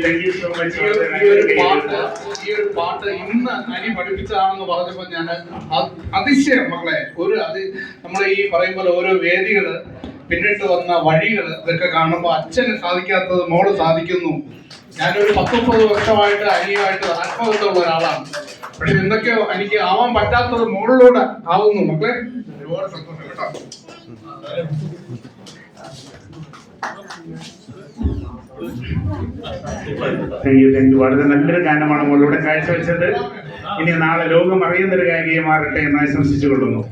Thank you so much. ഈ ഒരു പാട്ട് ഇന്ന് അനി പഠിപ്പിച്ചതാണെന്ന് പറഞ്ഞപ്പോൾ ഞാൻ അതിശയം മക്കളെ നമ്മൾ ഈ പറയുമ്പോൾ ഓരോ വേദികള് പിന്നിട്ട് വന്ന വഴികള് ഇതൊക്കെ കാണുമ്പോൾ അച്ഛന് സാധിക്കാത്തത് മോള് സാധിക്കുന്നു. ഞാനൊരു 10-30 വർഷമായിട്ട് അനിയുമായിട്ട് ആത്മബന്ധമുള്ള ഒരാളാണ്. പക്ഷെ എന്തൊക്കെയോ എനിക്ക് ആവാൻ പറ്റാത്തത് മോളിലൂടെ ആവുന്നു. മക്കളെ ഒരുപാട് സന്തോഷം കേട്ടോ. Thank you. വളരെ നല്ലൊരു ഗാനമാണ് മോളിലൂടെ കാഴ്ചവെച്ചത്. ഇനി നാളെ ലോകം അറിയുന്നൊരു ഗായികയെ മാറട്ടെ എന്ന് ആശംസിച്ചു കൊള്ളുന്നു.